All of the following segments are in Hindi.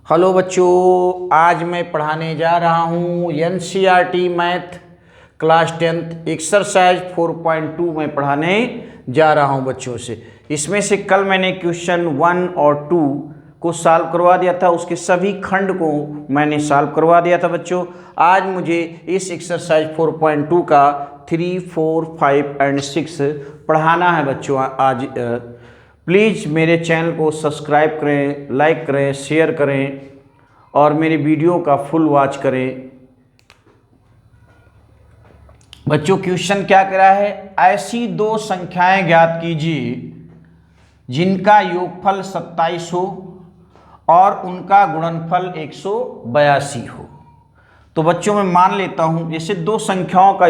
हेलो बच्चों, आज मैं पढ़ाने जा रहा हूँ NCERT math class 10th exercise 4.2 में पढ़ाने जा रहा हूँ बच्चों से। इसमें से कल मैंने क्वेश्चन 1 और 2 को सॉल्व करवा दिया था, उसके सभी खंड को मैंने सॉल्व करवा दिया था बच्चों। आज मुझे इस एक्सरसाइज 4.2 का 3, 4, 5 एंड 6 पढ़ाना है बच्चों। आज प्लीज़ मेरे चैनल को सब्सक्राइब करें, लाइक करें, शेयर करें और मेरी वीडियो का फुल वॉच करें। बच्चों क्वेश्चन क्या कह रहा है, ऐसी दो संख्याएं ज्ञात कीजिए जिनका योगफल 27 हो और उनका गुणनफल 182 हो। तो बच्चों मैं मान लेता हूं जैसे दो संख्याओं का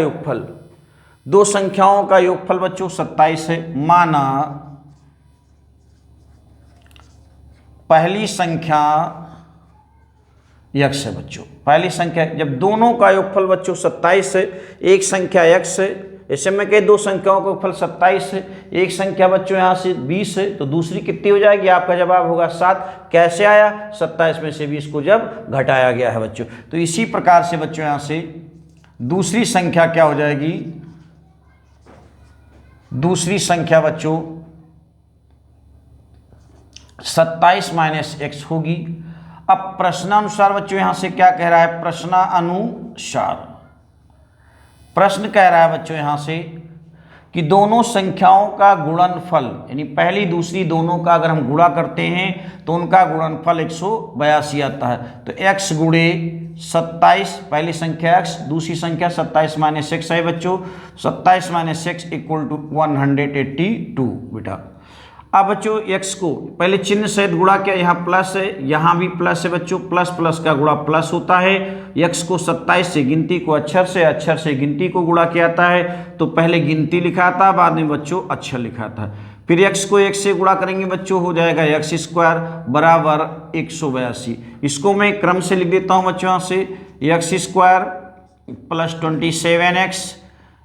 योगफल बच्चों 27 है। माना पहली संख्या x है बच्चों, पहली संख्या जब दोनों का योगफल बच्चों 27 है, एक संख्या x है, ऐसे में कहे दो संख्याओं का योगफल 27 है, एक संख्या बच्चों यहाँ से 20 है तो दूसरी कितनी हो जाएगी, आपका जवाब होगा 7। कैसे आया, 27 में से 20 को जब घटाया गया है बच्चों। तो इसी प्रकार से बच्चों यहाँ से दूसरी संख्या क्या हो जाएगी, दूसरी संख्या बच्चों 27 माइनस x होगी। अब प्रश्नानुसार बच्चों यहां से क्या कह रहा है, प्रश्न कह रहा है बच्चों यहां से कि दोनों संख्याओं का गुणनफल यानी पहली दूसरी दोनों का अगर हम गुणा करते हैं तो उनका गुणनफल 182 आता है। तो x गुणे 27, पहली संख्या x, दूसरी संख्या 27 माइनस x है बच्चों। 27 माइनस x इक्वल टू 182 बेटा। अब बच्चों x को पहले चिन्ह सहित गुणा किया, यहाँ प्लस है, यहाँ भी प्लस है बच्चों, प्लस प्लस का गुणा प्लस होता है। x को 27 से गिनती को अक्षर से गिनती को गुणा किया जाता है, तो पहले गिनती लिखा था, बाद में बच्चों अक्षर लिखा था। फिर x को 1 से गुणा करेंगे बच्चों, हो जाएगा x स्क्वायर बराबर 182। इसको मैं क्रम से लिख देता हूँ बच्चों, यहाँ से x स्क्वायर प्लस 27x,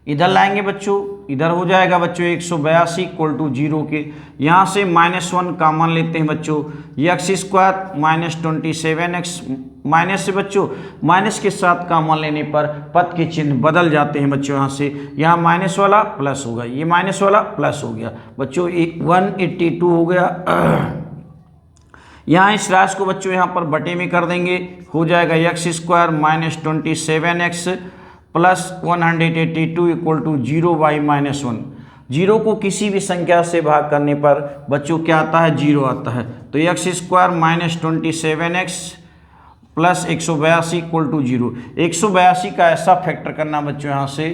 इधर लाएंगे बच्चों, इधर हो जाएगा बच्चों 182 इक्वल टू 0 के। यहाँ से -1 कॉमन लेते हैं बच्चों, x square minus 27x, minus से बच्चों माइनस के साथ कॉमन लेने पर पद के चिन्ह बदल जाते हैं बच्चों। यहाँ से यहाँ माइनस वाला प्लस होगा, ये माइनस वाला प्लस हो गया बच्चों, 182 हो गया। यहाँ इस राशि को बच्चों यहाँ पर बटे में कर देंगे, हो जाएगा x square minus 27x plus 182 equal to 0/-1। 0 को किसी भी संख्या से भाग करने पर बच्चों क्या आता है, 0 आता है। तो x square minus 27x plus 182 equal to 0। 182 का ऐसा फैक्टर करना बच्चों यहाँ से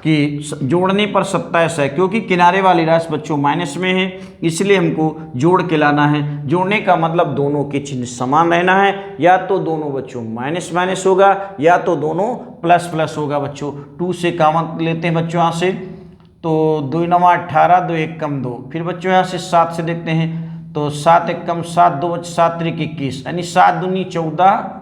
कि जोड़ने पर 27 है, क्योंकि किनारे वाली राशि बच्चों माइनस में है, इसलिए हमको जोड़ के लाना है। जोड़ने का मतलब दोनों के चिन्ह समान रहना है, या तो दोनों बच्चों माइनस माइनस होगा या तो दोनों प्लस प्लस होगा बच्चों। 2 से कॉमन लेते हैं बच्चों यहाँ से, तो 2 9 18, 2 1 कम 2। फिर बच्चों यहाँ से 7 से देखते हैं, तो 7 1 कम 7, 2 7 3 21, यानी 7 दूनी 14,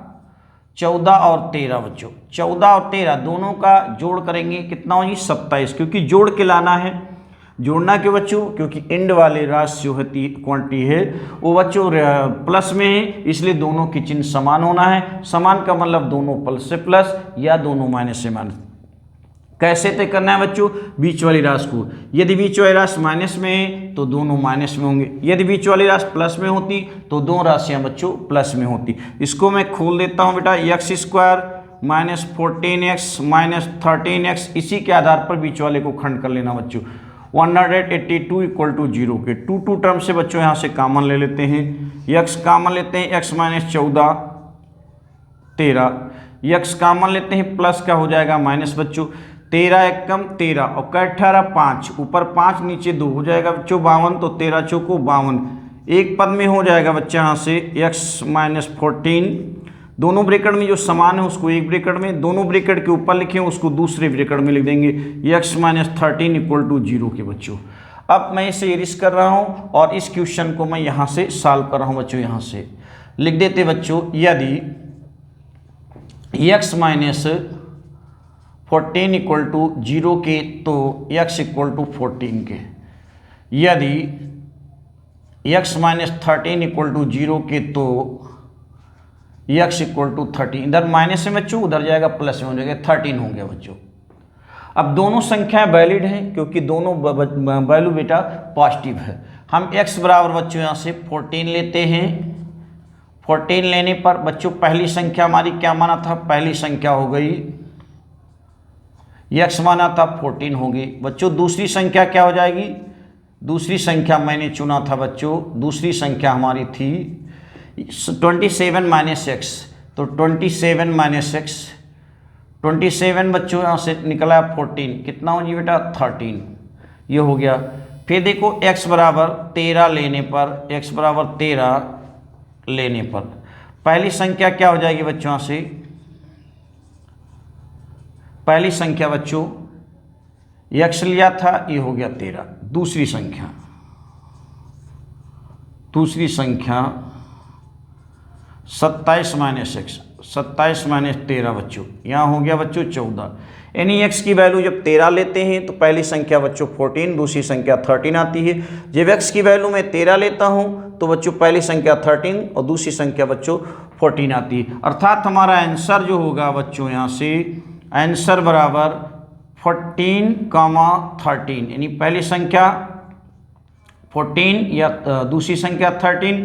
14 और 13 बच्चों, 14 और 13 दोनों का जोड़ करेंगे कितना हो, 27, क्योंकि जोड़ के लाना है। जोड़ना क्यों बच्चों, क्योंकि एंड वाले राशि जो होती क्वांटिटी है वो बच्चों प्लस में है, इसलिए दोनों की चिन्ह समान होना है। समान का मतलब दोनों प्लस से प्लस या दोनों माइनस से माइनस। कैसे तय करना है बच्चों, बीच वाली राशि को, यदि बीच वाली राशि माइनस में है तो दोनों माइनस में होंगे, यदि बीच वाली राशि प्लस में होती तो दो राशियां बच्चों प्लस में होती। इसको मैं खोल देता हूं बेटा, x square minus 14x minus 13x, इसी के आधार पर बीच वाले को खंड कर लेना बच्चों। 182 इक्वल टू 0 के 2 टर्म से बच्चों यहाँ से कॉमन ले लेते हैं, x कॉमन लेते हैं, x माइनस 14 13, x कॉमन लेते हैं, प्लस का हो जाएगा माइनस बच्चों, 13 1 कम 13 और 18 5, ऊपर 5 नीचे 2 हो जाएगा बच्चों 52, तो 13 चौको 52। एक पद में हो जाएगा बच्चा यहाँ से x माइनस 14, दोनों ब्रैकेट में जो समान है उसको एक ब्रैकेट में, दोनों ब्रैकेट के ऊपर लिखे उसको दूसरे ब्रैकेट में लिख देंगे, x माइनस 13 इक्वल टू 0 के बच्चों। अब मैं इसे इरेज कर रहा हूँ और इस क्वेश्चन को मैं यहाँ से सॉल्व कर रहा हूँ बच्चों। यहाँ से लिख देते बच्चों, यदि x माइनस 14 इक्वल टू 0 के तो x इक्वल टू 14 के, यदि x माइनस 13 इक्वल टू 0 के तो x इक्वल टू 13, इधर माइनस में बच्चों, उधर जाएगा प्लस में हो जाएगा, 13 हो गया बच्चों। अब दोनों संख्याएं वैलिड हैं क्योंकि दोनों वैल्यू बेटा पॉजिटिव है। हम x बराबर बच्चों यहाँ से 14 लेते हैं। 14 लेने पर बच्चों पहली संख्या हमारी क्या माना था, पहली संख्या हो गई x माना था 14 होगी बच्चों। दूसरी संख्या क्या हो जाएगी, दूसरी संख्या मैंने चुना था बच्चों, दूसरी संख्या हमारी थी 27 माइनस एक्स, तो 27 माइनस एक्स, 27 बच्चों यहाँ से निकला 14, कितना हो जी बेटा 13, ये हो गया। फिर देखो x बराबर 13 लेने पर, x बराबर 13 लेने पर पहली संख्या क्या हो जाएगी बच्चों, यहाँ से पहली संख्या बच्चों x लिया था, ये हो गया 13। दूसरी संख्या 27 माइनस एक्स, 27 माइनस 13 बच्चों, यहाँ हो गया बच्चों 14। यानी x की वैल्यू जब 13 लेते हैं तो पहली संख्या बच्चों 14, दूसरी संख्या 13 आती है। जब x की वैल्यू मैं 13 लेता हूँ तो बच्चों पहली संख्या 13 और दूसरी संख्या बच्चों 14 आती है। अर्थात हमारा आंसर जो होगा बच्चों यहाँ से आंसर बराबर 14, 13, यानी पहली संख्या 14 या दूसरी संख्या 13,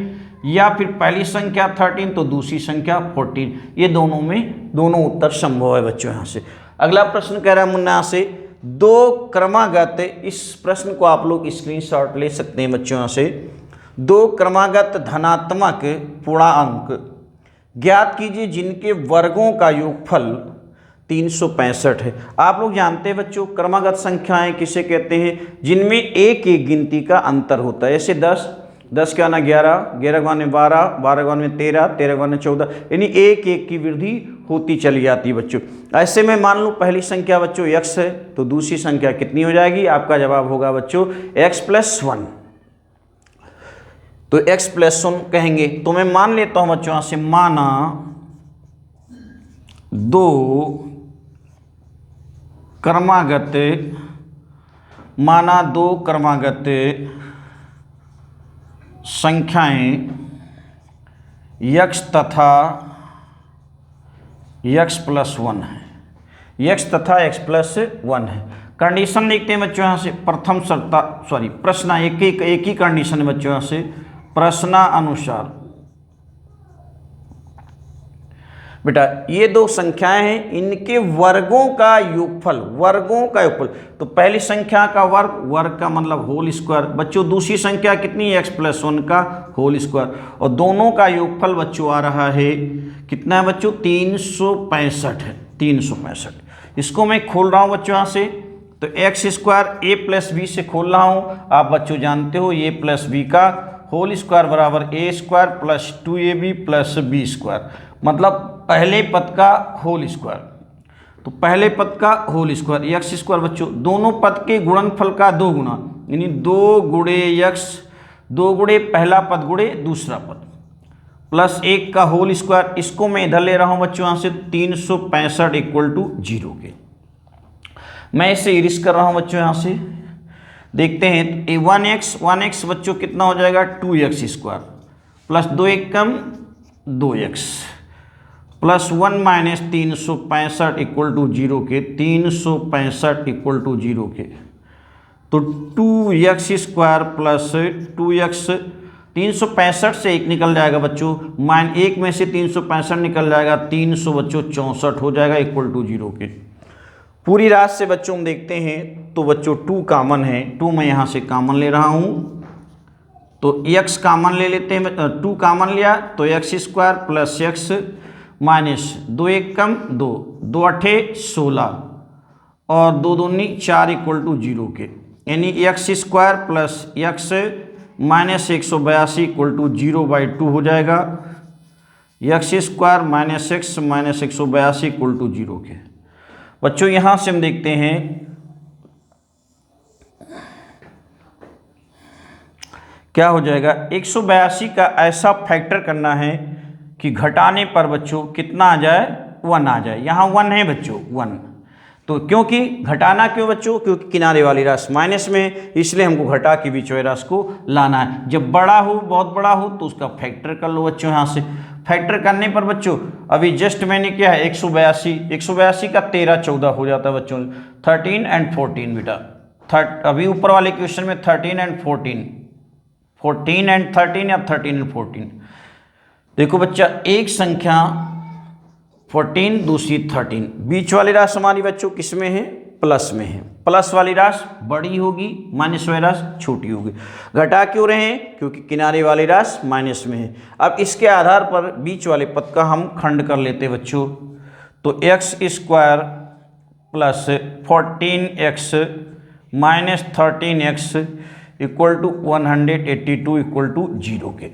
या फिर पहली संख्या 13 तो दूसरी संख्या 14, ये दोनों में दोनों उत्तर संभव है बच्चों। यहाँ से अगला प्रश्न कह रहा है मुन्ना से दो क्रमागत, इस प्रश्न को आप लोग स्क्रीनशॉट ले सकते हैं बच्चों। यहाँ से दो क्रमागत धनात्मक पूर्णांक ज्ञात कीजिए जिनके वर्गों का योगफल 365 है। आप लोग जानते हैं बच्चों क्रमागत संख्याएं किसे कहते हैं, जिनमें एक एक गिनती का अंतर होता है। जैसे 10 का ना 11, 11 गुने 12, 12 गुने 13, 13 गुने 14, यानी एक एक की वृद्धि होती चली जाती है बच्चों। ऐसे में मान लो पहली संख्या बच्चों x है तो दूसरी संख्या कितनी हो जाएगी, आपका जवाब होगा बच्चों x प्लस 1, तो x प्लस 1 कहेंगे। तो मैं मान लेता हूं बच्चों, यहाँ से माना दो क्रमागत संख्याएं x तथा x प्लस 1 है, x तथा x प्लस 1 है। कंडीशन देखते हैं बच्चों यहाँ से, प्रथम शर्त प्रश्न एक ही कंडीशन है बच्चों। यहाँ से प्रश्नानुसार बेटा ये दो संख्याएं हैं, इनके वर्गों का योगफल, तो पहली संख्या का वर्ग का मतलब होल स्क्वायर बच्चों, दूसरी संख्या कितनी है x प्लस 1 का होल स्क्वायर, और दोनों का योगफल बच्चों आ रहा है कितना है बच्चों 365 है, 365। इसको मैं खोल रहा हूं बच्चों यहाँ से, तो x square a plus b से खोल रहा हूं। आप बच्चों जानते हो a प्लस बी का होल स्क्वायर बराबर a square plus 2ab plus b square, मतलब पहले पद का होल स्क्वायर। तो पहले पद का होल स्क्वायर एक्स स्क्वायर बच्चों, दोनों पद के गुणनफल का 2 गुना, यानी 2 गुणे एक्स, 2 गुणे पहला पद गुणे दूसरा पद, प्लस 1 का होल स्क्वायर। इसको मैं इधर ले रहा हूं बच्चों यहाँ से 365 इक्वल टू 0 के। मैं इसे इरिस कर रहा हूं बच्चों यहाँ से, देखते हैं 1x बच्चों कितना हो जाएगा 2x स्क्वायर प्लस 2 1 कम 2x plus 1 minus 365 equal to 0 के, 365 इक्वल टू 0 के, तो 2x स्क्वायर प्लस 2x, 365 से 1 निकल जाएगा बच्चों, मान 1 में से 365 निकल जाएगा, 300 बच्चों 64 हो जाएगा इक्वल टू 0 के। पूरी राशि से बच्चों हम देखते हैं तो बच्चों 2 कामन है, 2 मैं यहाँ से कामन ले रहा हूँ, तो x कामन ले लेते हैं, 2 कामन लिया तो x square plus x minus 2 1 कम 2, 2 8 16 और 2 दूनी 4 इक्वल टू 0 के, यानी x square plus x minus 182 equal to 0/2 हो जाएगा, x square minus x minus 182 equal to 0 के। बच्चों यहाँ से हम देखते हैं क्या हो जाएगा, 182 का ऐसा फैक्टर करना है कि घटाने पर बच्चों कितना आ जाए 1 आ जाए। यहाँ 1 है बच्चों 1, तो क्योंकि घटाना क्यों बच्चों, क्योंकि किनारे वाली राशि माइनस में है, इसलिए हमको घटा के बीच वाली राशि को लाना है। जब बड़ा हो बहुत बड़ा हो तो उसका फैक्टर कर लो बच्चों यहाँ से। फैक्टर करने पर बच्चों अभी जस्ट मैंने क्या है 182 का 13 14 हो जाता है बच्चों, 13 एंड 14 बेटा। अभी ऊपर वाले क्वेश्चन में 13 एंड 14 एंड 13 या 13 एंड 14। देखो बच्चा एक संख्या 14 दूसरी 13, बीच वाली राशि हमारी बच्चों किस में है? प्लस में है। प्लस वाली राशि बड़ी होगी, माइनस वाली राशि छोटी होगी। घटा क्यों रहे हैं? क्योंकि किनारे वाली राशि माइनस में है। अब इसके आधार पर बीच वाले पद का हम खंड कर लेते हैं बच्चों। तो x square plus 14x minus 13x equal to 182 equal to 0 के।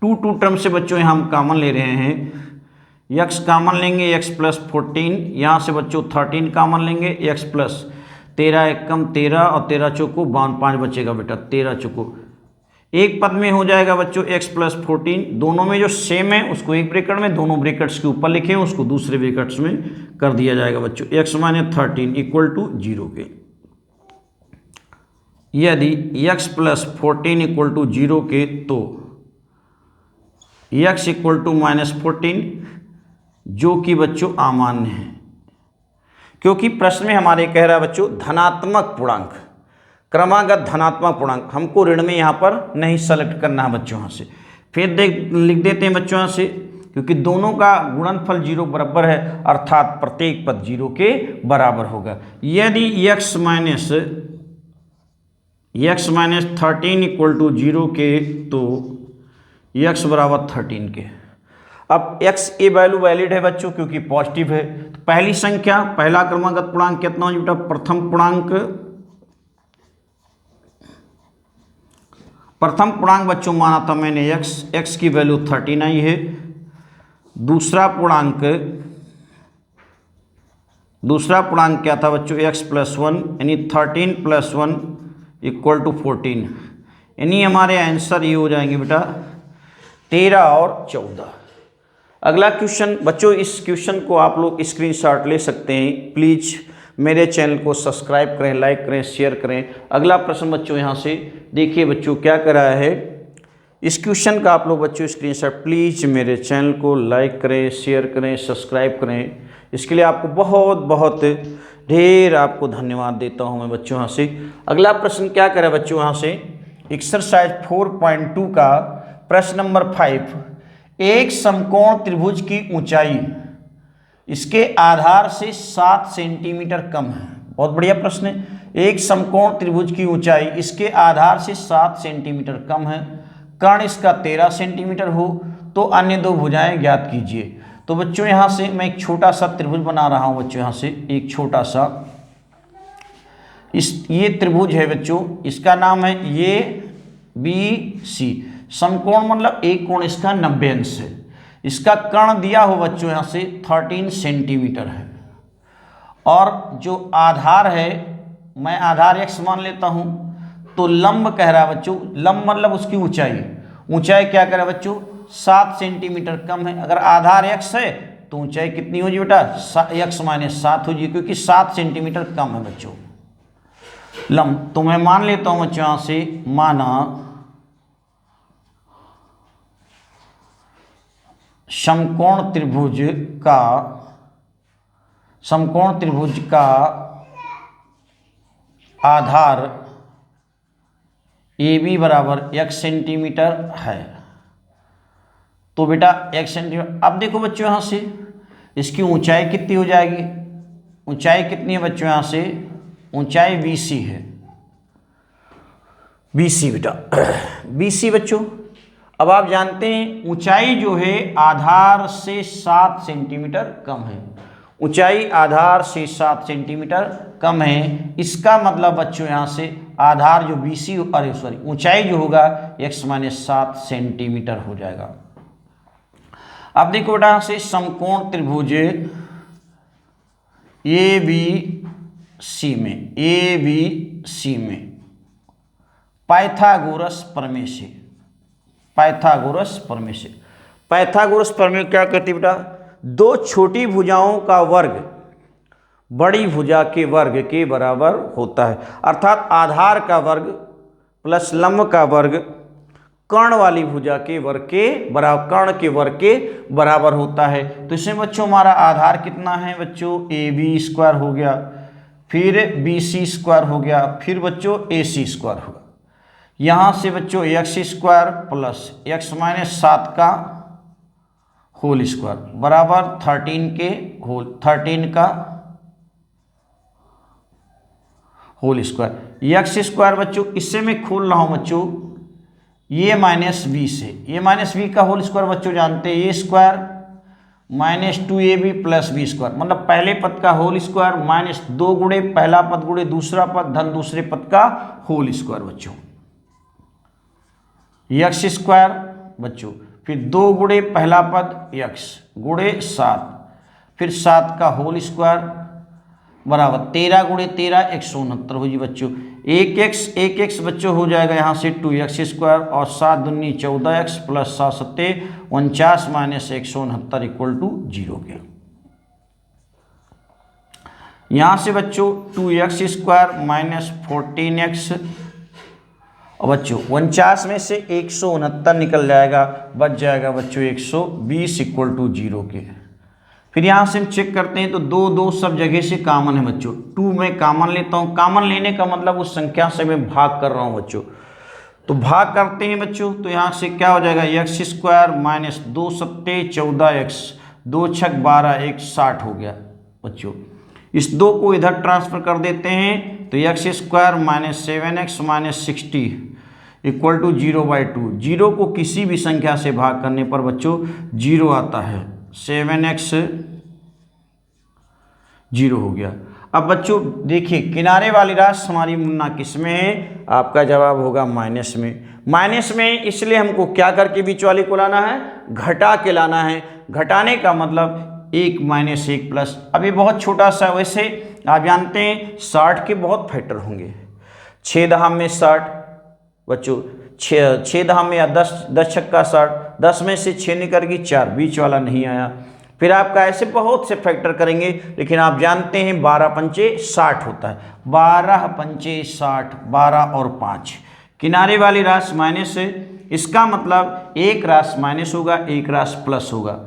टू टर्म से बच्चों यहाँ हम कॉमन ले रहे हैं। x कॉमन लेंगे, x प्लस 14, यहाँ से बच्चों 13 कॉमन लेंगे, x प्लस 13 एकम 13 और 13 चौको 5 बचेगा बेटा, 13 चौको एक पद में हो जाएगा बच्चों x प्लस 14। दोनों में जो सेम है उसको एक ब्रैकेट में, दोनों ब्रैकेट्स के ऊपर लिखे हैं उसको दूसरे ब्रैकेट्स में कर दिया जाएगा बच्चों। x माइनस 13 इक्वल टू 0 के। यदि x प्लस 14 इक्वल टू 0 के तो x इक्वल टू माइनस 14, जो कि बच्चों अमान्य है, क्योंकि प्रश्न में हमारे कह रहा है बच्चों धनात्मक पूर्णांक, क्रमागत धनात्मक पूर्णांक, हमको ऋण में यहाँ पर नहीं सेलेक्ट करना है बच्चों। यहाँ से फिर लिख देते हैं बच्चों यहाँ से, क्योंकि दोनों का गुणनफल 0 बराबर है, अर्थात प्रत्येक पद 0 के बराबर होगा। यदि x माइनस 13 इक्वल टू 0 के तो x बराबर 13 के। अब x ए वैल्यू वैलिड है बच्चों क्योंकि पॉजिटिव है। तो पहली संख्या, पहला क्रमागत पूर्णांक कितना हो बेटा? प्रथम पूर्णांक बच्चों माना था मैंने x की वैल्यू 13 आई है। दूसरा पूर्णांक क्या था बच्चों? x प्लस 1, यानी 13 प्लस 1 इक्वल टू 14, यानी हमारे आंसर ये हो जाएंगे बेटा 13 और 14। अगला क्वेश्चन बच्चों, इस क्वेश्चन को आप लोग स्क्रीनशॉट ले सकते हैं। प्लीज़ मेरे चैनल को सब्सक्राइब करें, लाइक करें, शेयर करें। अगला प्रश्न बच्चों यहाँ से देखिए बच्चों क्या कर रहा है। इस क्वेश्चन का आप लोग बच्चों स्क्रीनशॉट, प्लीज़ मेरे चैनल को लाइक करें, शेयर करें, सब्सक्राइब करें। इसके लिए आपको बहुत बहुत ढेर आपको धन्यवाद देता हूँ मैं बच्चों। यहाँ से अगला प्रश्न क्या करे बच्चों, यहाँ से एक्सरसाइज 4.2 का प्रश्न नंबर 5। एक समकोण त्रिभुज की ऊंचाई इसके आधार से 7 सेंटीमीटर कम है। बहुत बढ़िया प्रश्न है। एक समकोण त्रिभुज की ऊंचाई इसके आधार से 7 सेंटीमीटर कम है, कर्ण इसका 13 सेंटीमीटर हो तो अन्य दो भुजाएं ज्ञात कीजिए। तो बच्चों यहाँ से मैं एक छोटा सा त्रिभुज बना रहा हूँ बच्चों। यहाँ से एक छोटा सा ये त्रिभुज है बच्चों, इसका नाम है ABC। समकोण मतलब एक कोण इसका 90 अंश है। इसका कर्ण दिया हो बच्चों यहाँ से 13 सेंटीमीटर है, और जो आधार है मैं आधार x मान लेता हूँ। तो लंब कह रहा है बच्चों, लंब मतलब उसकी ऊंचाई, ऊंचाई क्या कह रहा है बच्चों 7 सेंटीमीटर कम है। अगर आधार x है तो ऊंचाई कितनी हो जी बेटा? x माइनस 7 हो जी, क्योंकि 7 सेंटीमीटर कम है बच्चों लंब। तो मैं मान लेता हूँ बच्चों यहाँ से, माना समकोण त्रिभुज का आधार AB बराबर x सेंटीमीटर है। तो बेटा x सेंटीमीटर। अब देखो बच्चों यहाँ से इसकी ऊंचाई कितनी हो जाएगी? ऊंचाई कितनी है बच्चों? यहाँ से ऊंचाई BC है, BC बेटा BC बच्चों। अब आप जानते हैं ऊंचाई जो है आधार से 7 सेंटीमीटर कम है। ऊंचाई आधार से 7 सेंटीमीटर कम है, इसका मतलब बच्चों यहाँ से आधार जो BC, अरे सॉरी ऊंचाई जो होगा x माइनस 7 सेंटीमीटर हो जाएगा। अब देखो बेटा यहाँ से समकोण त्रिभुज ABC में पाइथागोरस प्रमेय क्या करती बेटा? दो छोटी भुजाओं का वर्ग बड़ी भुजा के वर्ग के बराबर होता है। अर्थात आधार का वर्ग प्लस लंब का वर्ग कर्ण वाली भुजा के वर्ग के बराबर, कर्ण के वर्ग के बराबर होता है। तो इसमें बच्चों हमारा आधार कितना है बच्चों, ए बी स्क्वायर हो गया, फिर बी सी स्क्वायर हो गया, फिर बच्चों ए सी स्क्वायर होगा। यहाँ से बच्चों x square plus x minus 7 का होल स्क्वायर बराबर 13 का होल स्क्वायर। एक्स स्क्वायर बच्चों इससे मैं खोल रहा हूँ बच्चों ये माइनस बी से, ये माइनस बी का होल स्क्वायर बच्चों जानते हैं a square minus 2ab plus b square, मतलब पहले पद का होल स्क्वायर माइनस 2 गुणे पहला पद गुणे दूसरा पद धन दूसरे पद का होल स्क्वायर बच्चों। एक्स स्क्वायर बच्चों फिर 2 गुणे पहला पद एक्स गुणे 7 फिर 7 का होल स्क्वायर बराबर 13 गुणे 13 169 होगी बच्चों। एक एक्स बच्चों हो जाएगा यहाँ से 2x स्क्वायर और 7 दूनी 14x प्लस 7 सत्ते 49 माइनस 169 इक्वल टू 0 के। यहाँ से बच्चों 2x स्क्वायर माइनस 14x और बच्चों 49 में से 169 निकल जाएगा, बच जाएगा बच्चों 120 इक्वल टू 0 के। फिर यहाँ से हम चेक करते हैं तो 2 सब जगह से कॉमन है बच्चों। 2 मैं कॉमन लेता हूँ, कॉमन लेने का मतलब उस संख्या से मैं भाग कर रहा हूँ बच्चों। तो भाग करते हैं बच्चों तो यहाँ से क्या हो जाएगा एक्स स्क्वायर माइनस 2 सत्ते 14x 2 छक 12 1 60 हो गया बच्चों। इस 2 को इधर ट्रांसफर कर देते हैं तो x square minus 7x minus 60 equal to 0/2। 0 को किसी भी संख्या से भाग करने पर बच्चों 0 आता है, 7x 0 हो गया। अब बच्चों देखिए किनारे वाली राशि हमारी मुन्ना किस में है, आपका जवाब होगा माइनस में। माइनस में इसलिए हमको क्या करके बीच वाले को लाना है, घटा के लाना है। घटाने का मतलब 1 माइनस 1 प्लस। अभी बहुत छोटा सा, वैसे आप जानते हैं 60 के बहुत फैक्टर होंगे। 6 दहाम में 60 बच्चों, 6 दहाम में या 10 छक्का 60, 10 में से 6 निकल गई 4, बीच वाला नहीं आया। फिर आपका ऐसे बहुत से फैक्टर करेंगे, लेकिन आप जानते हैं 12 पंचे 60 होता है। 12 पंचे 60, 12 और 5 किनारे वाली राशि माइनस है, इसका मतलब एक राशि माइनस होगा एक राशि प्लस होगा।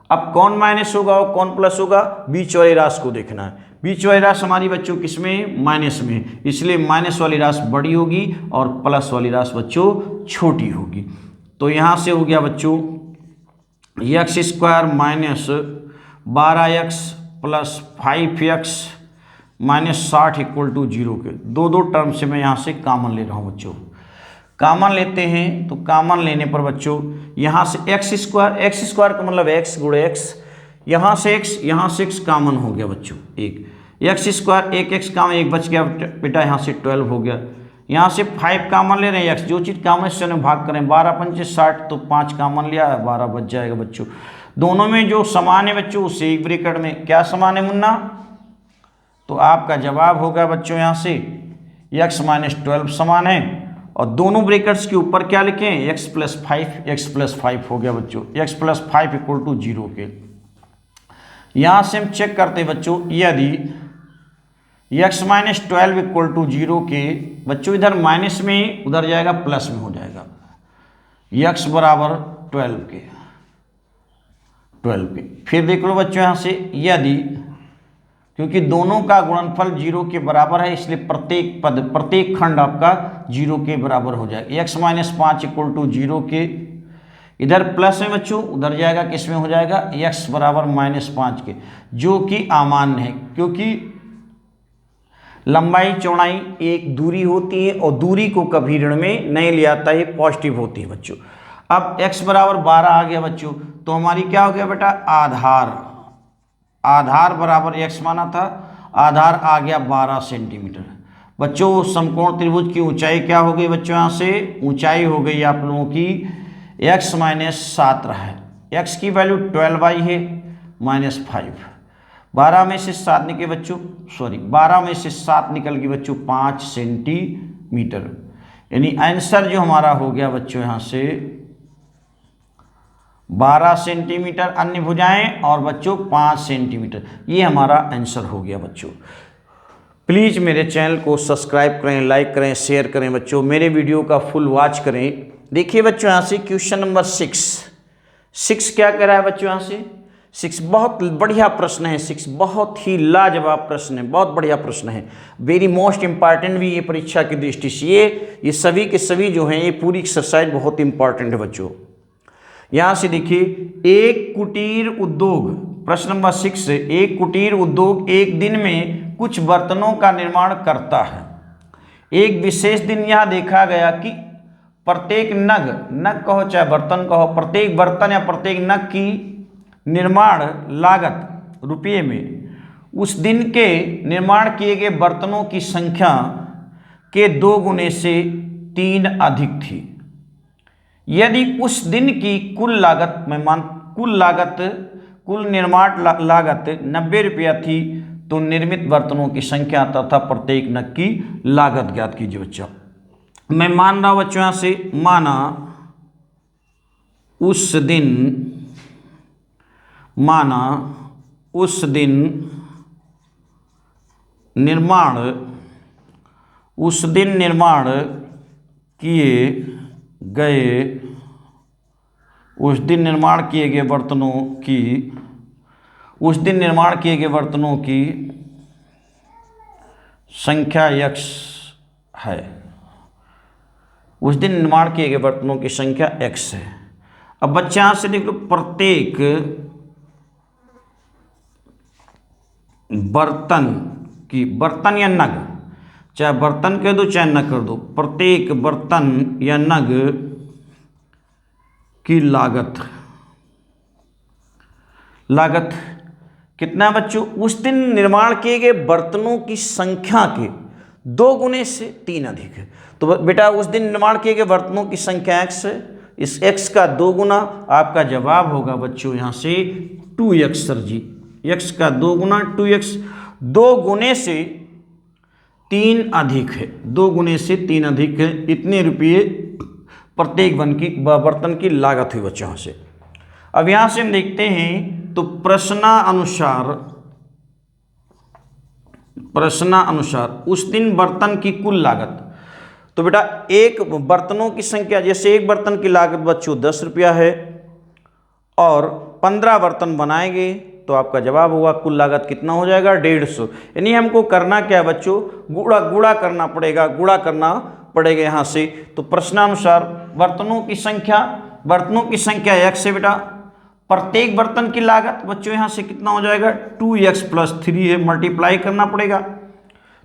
अब कौन माइनस होगा और कौन प्लस होगा, बीच वाली राशि को देखना है। बीच वाली राशि हमारी बच्चों किसमें, माइनस में, इसलिए माइनस वाली राशि बड़ी होगी और प्लस वाली राशि बच्चों छोटी होगी। तो यहाँ से हो गया बच्चों x square minus 12x plus 5x minus 60 equal to 0 के। 2 टर्म से मैं यहाँ से कॉमन ले रहा हूँ बच्चों। कॉमन लेते हैं तो कॉमन लेने पर बच्चों यहाँ से एक्स स्क्वायर का मतलब x गुणे x, यहाँ से x कॉमन हो गया बच्चों। एक एक्स स्क्वायर 1x कॉमन 1 बच गया बेटा, यहाँ से 12 हो गया। यहाँ से 5 कॉमन ले रहे हैं, x जो चीज़ कॉमन से भाग करें 12 पंचे 60 तो 5 कॉमन लिया है 12 बच जाएगा बच्चों। दोनों में जो समान है बच्चों उसे एक ब्रैकेट में क्या समान है मुन्ना, तो आपका जवाब होगा बच्चों यहाँ से x माइनस 12 समान है और दोनों ब्रैकेट्स के ऊपर क्या लिखें x प्लस 5 हो गया बच्चों। x प्लस 5 इक्वल टू 0 के। यहाँ से हम चेक करते बच्चों यदि x माइनस 12 इक्वल टू 0 के बच्चों, इधर माइनस में उधर जाएगा प्लस में हो जाएगा, x बराबर 12 के। फिर देख लो बच्चों यहाँ से यदि, क्योंकि दोनों का गुणनफल 0 के बराबर है इसलिए प्रत्येक खंड आपका 0 के बराबर हो जाएगा। x माइनस 5 इक्वल टू 0 के, इधर प्लस में बच्चों उधर जाएगा किस में हो जाएगा x बराबर माइनस 5 के, जो कि अमान्य है क्योंकि लंबाई चौड़ाई एक दूरी होती है और दूरी को कभी ऋण में नहीं ले आता है, पॉजिटिव होती है बच्चों। अब x बराबर 12 आ गया बच्चों, तो हमारी क्या हो गया बेटा, आधार बराबर x माना था, आधार आ गया 12 सेंटीमीटर। बच्चों समकोण त्रिभुज की ऊंचाई क्या हो गई बच्चों, यहाँ से ऊंचाई हो गई आप लोगों की x माइनस 7 रहा है, x की वैल्यू 12y है माइनस 5। 12 में से 7 निकले बच्चों, 12 में से 7 निकल गई बच्चों 5 सेंटीमीटर, यानी आंसर जो हमारा हो गया बच्चों यहाँ से 12 सेंटीमीटर अन्य भुजाएं और बच्चों 5 सेंटीमीटर, ये हमारा आंसर हो गया बच्चों। प्लीज़ मेरे चैनल को सब्सक्राइब करें, लाइक करें, शेयर करें बच्चों, मेरे वीडियो का फुल वॉच करें। देखिए बच्चों यहाँ से क्वेश्चन नंबर 6 क्या कह रहा है बच्चों यहाँ से 6 बहुत बढ़िया प्रश्न है। 6 बहुत ही लाजवाब प्रश्न है, बहुत बढ़िया प्रश्न है, वेरी मोस्ट इंपॉर्टेंट भी ये परीक्षा की दृष्टि से। ये सभी के सभी जो हैं ये पूरी एक्सरसाइज बहुत इंपॉर्टेंट है बच्चों। यहाँ से देखिए, एक कुटीर उद्योग, प्रश्न नंबर 6 एक कुटीर उद्योग एक दिन में कुछ बर्तनों का निर्माण करता है। एक विशेष दिन यह देखा गया कि प्रत्येक नग कहो चाहे बर्तन कहो, प्रत्येक बर्तन या प्रत्येक नग की निर्माण लागत रुपये में उस दिन के निर्माण किए गए बर्तनों की संख्या के 2 गुने से 3 अधिक थी। यदि उस दिन की कुल लागत कुल निर्माण लागत 90 रुपया थी तो निर्मित बर्तनों की संख्या तथा प्रत्येक नग की लागत ज्ञात कीजिए बच्चों। मैं मान रहा हूं बच्चों यहां से, माना उस दिन निर्माण किए गए बर्तनों की संख्या x है। उस दिन निर्माण किए गए बर्तनों की संख्या x है। अब बच्चे यहां से देख लो, प्रत्येक बर्तन या नग, चाहे बर्तन कह दो चाहे नग कर दो, प्रत्येक बर्तन या नग की लागत कितना बच्चों, उस दिन निर्माण किए गए बर्तनों की संख्या के 2 गुने से 3 अधिक है। तो बेटा उस दिन निर्माण किए गए बर्तनों की संख्या x है, इस x का 2 गुना, आपका जवाब होगा बच्चों यहाँ से 2x सर जी, x का 2 गुना 2x, 2 गुने से 3 अधिक है, 2 गुने से 3 अधिक है। इतने रुपये प्रत्येक बर्तन की लागत हुई बच्चों यहाँ से। अब यहाँ से हम देखते हैं तो प्रश्नानुसार उस दिन बर्तन की कुल लागत, तो बेटा एक बर्तनों की संख्या, जैसे एक बर्तन की लागत बच्चों 10 रुपया है और 15 बर्तन बनाएंगे तो आपका जवाब होगा कुल लागत कितना हो जाएगा 150। यानी हमको करना क्या है बच्चों, गुणा करना पड़ेगा यहाँ से। तो प्रश्नानुसार बर्तनों की संख्या x है बेटा, प्रत्येक बर्तन की लागत बच्चों यहाँ से कितना हो जाएगा 2x + 3 है, मल्टीप्लाई करना पड़ेगा।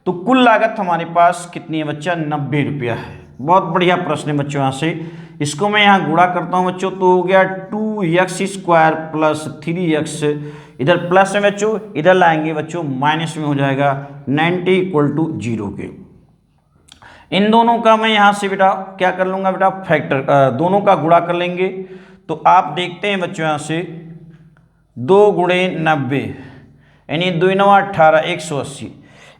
तो कुल लागत हमारे पास कितनी है बच्चा 90 रुपया है। बहुत बढ़िया प्रश्न है बच्चों यहाँ से। इसको मैं यहाँ गुणा करता हूँ बच्चों, तो हो गया 2x² + 3x, इधर प्लस में बच्चों, इधर लाएंगे बच्चों माइनस में हो जाएगा 90 = 0 के। इन दोनों का मैं यहाँ से बेटा क्या कर लूँगा बेटा, फैक्टर, दोनों का गुणा कर लेंगे। तो आप देखते हैं बच्चों यहाँ से 2 × 90 यानी 2 × 9 = 18,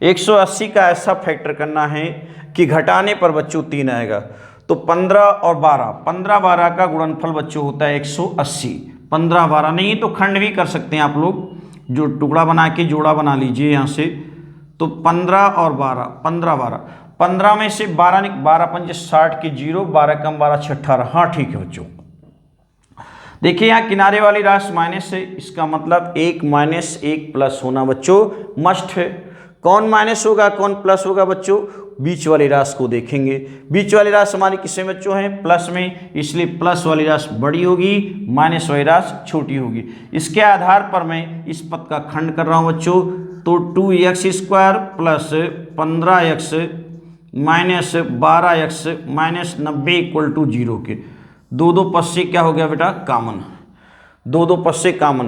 180 का ऐसा फैक्टर करना है कि घटाने पर बच्चों 3 आएगा। तो 15 और 12 का गुणनफल बच्चों होता है 180। 15 12 नहीं तो खंड भी कर सकते हैं आप लोग, जो टुकड़ा बना के जोड़ा बना लीजिए यहाँ से। तो 15 और 12, 15 में से 12 5 60 के 0, 12 कम 12 6 18। हाँ ठीक है बच्चों। देखिए यहाँ किनारे वाली राशि माइनस है, इसका मतलब 1 - 1 प्लस होना बच्चों मस्ट है। कौन माइनस होगा कौन प्लस होगा बच्चों, बीच वाली राशि को देखेंगे। बीच वाली राशि हमारी किसमें बच्चों है प्लस में, इसलिए प्लस वाली राशि बड़ी होगी, माइनस वाली राशि छोटी होगी। इसके आधार पर मैं इस पद का खंड कर रहा हूँ बच्चों। तो 2x² + 15x - 12x - 90 = 0 के। 2 पद से क्या हो गया बेटा कॉमन, 2 पद से कॉमन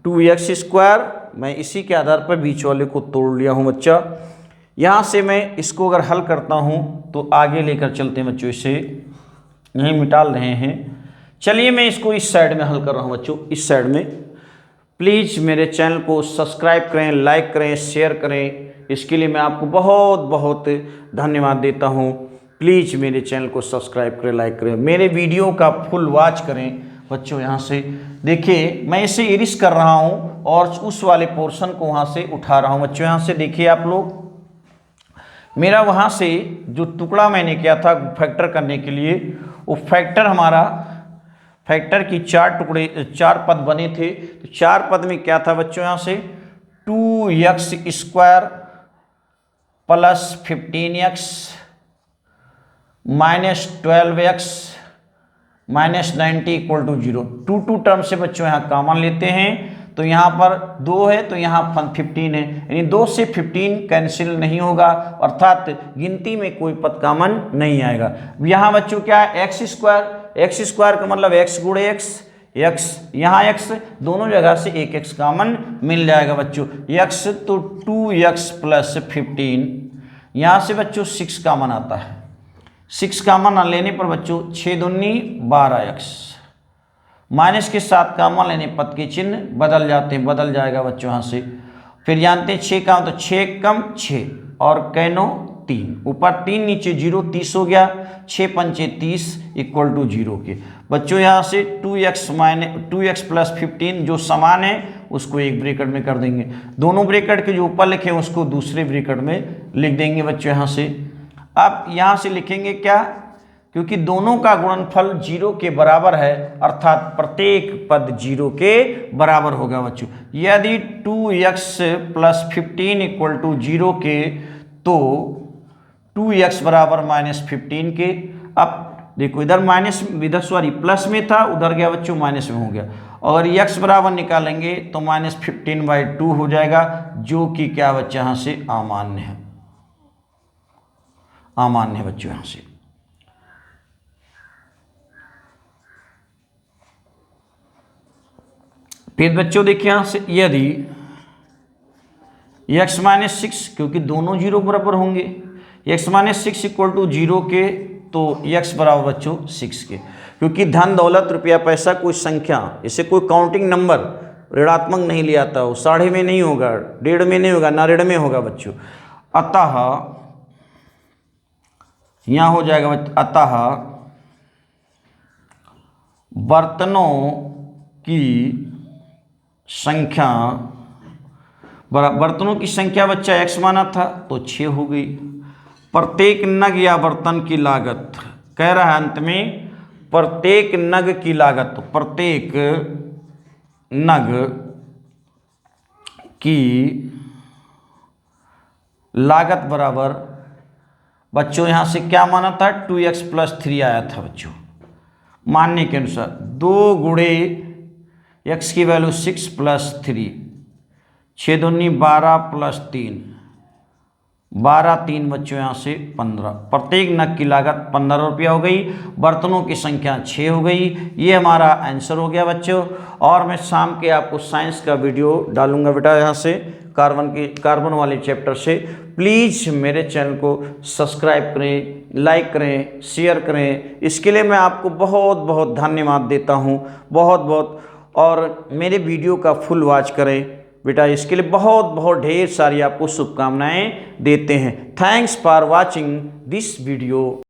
2x², मैं इसी के आधार पर बीच वाले को तोड़ लिया हूँ बच्चा। यहाँ से मैं इसको अगर हल करता हूँ तो आगे लेकर चलते हैं बच्चों, इसे यहीं मिटा रहे हैं। चलिए मैं इसको इस साइड में हल कर रहा हूँ बच्चों, इस साइड में। प्लीज़ मेरे चैनल को सब्सक्राइब करें, लाइक करें, शेयर करें, इसके लिए मैं आपको बहुत बहुत धन्यवाद देता हूँ। प्लीज़ मेरे चैनल को सब्सक्राइब करें, लाइक करें, मेरे वीडियो का फुल वॉच करें बच्चों। यहाँ से देखिए मैं इसे इरिस कर रहा हूँ और उस वाले पोर्शन को वहाँ से उठा रहा हूँ बच्चों। यहाँ से देखिए आप लोग, मेरा वहाँ से जो टुकड़ा मैंने किया था फैक्टर करने के लिए वो फैक्टर हमारा फैक्टर की 4 पद बने थे। तो 4 पद में क्या था बच्चों, यहाँ से 2x² plus 15x minus 12x minus 90 equal to 0। 2 term से बच्चों यहाँ कॉमन लेते हैं, तो यहाँ पर 2 है तो यहाँ 15 है, यानी 2 से 15 कैंसिल नहीं होगा, अर्थात गिनती में कोई पद कॉमन नहीं आएगा। यहाँ बच्चों क्या है, x² का मतलब x गुणे x, यहाँ x दोनों जगह से एक x कॉमन मिल जाएगा बच्चों। x तो 2x प्लस 15, यहाँ से बच्चों 6 कॉमन आता है। 6 कॉमन लेने पर बच्चों 6 दूनी 12x, माइनस के साथ कॉमन लेने पद के चिन्ह बदल जाते हैं, बदल जाएगा बच्चों यहाँ से। फिर जानते हैं 6 का तो 6 कम 6 और कैनो 3, ऊपर 3 नीचे 0, 30 हो गया। 6 पंचे 30 इक्वल टू 0 के बच्चों यहाँ से 2x प्लस 15 जो समान है उसको एक ब्रैकेट में कर देंगे, दोनों ब्रैकेट के जो ऊपर लिखे हैं उसको दूसरे ब्रैकेट में लिख देंगे बच्चों यहाँ से। अब यहाँ से लिखेंगे क्या, क्योंकि दोनों का गुणनफल 0 के बराबर है, अर्थात प्रत्येक पद 0 के बराबर होगा बच्चों। यदि 2x प्लस 15 इक्वल टू 0 के तो 2x बराबर माइनस 15 के। अब देखो इधर प्लस में था, उधर गया बच्चों माइनस में हो गया, और x बराबर निकालेंगे तो माइनस 15/2 हो जाएगा, जो कि क्या बच्चा यहाँ से अमान्य है, अमान्य है बच्चों यहाँ से। फिर बच्चों देखिए यहाँ से यदि x माइनस 6, क्योंकि दोनों 0 बराबर होंगे, x माइनस 6 इक्वल टू 0 के तो x बराबर बच्चों 6 के, क्योंकि धन दौलत रुपया पैसा कोई संख्या, इसे कोई काउंटिंग नंबर ऋणात्मक नहीं ले आता हो, 1/2 में नहीं होगा, 1.5 में नहीं होगा, ना 1.5 में होगा बच्चों। अतः यहाँ हो जाएगा अतः बर्तनों की संख्या, बर्तनों की संख्या बच्चा x माना था तो 6 हो गई। प्रत्येक नग या बर्तन की लागत, कह रहा है अंत में प्रत्येक नग की लागत, प्रत्येक नग की लागत बराबर बच्चों यहाँ से क्या माना था, 2x प्लस 3 आया था बच्चों, मानने के अनुसार 2 गुणे x की वैल्यू 6 प्लस 3, 6 दूनी 12 प्लस 3, 12 3 बच्चों यहाँ से 15, प्रत्येक नग की लागत 15 रुपया हो गई, बर्तनों की संख्या 6 हो गई। ये हमारा आंसर हो गया बच्चों। और मैं शाम के आपको साइंस का वीडियो डालूंगा बेटा यहाँ से, कार्बन वाले चैप्टर से। प्लीज़ मेरे चैनल को सब्सक्राइब करें, लाइक करें, शेयर करें, इसके लिए मैं आपको बहुत बहुत धन्यवाद देता हूँ, बहुत बहुत। और मेरे वीडियो का फुल वॉच करें बेटा, इसके लिए बहुत बहुत ढेर सारी आपको शुभकामनाएं देते हैं। Thanks for watching this video.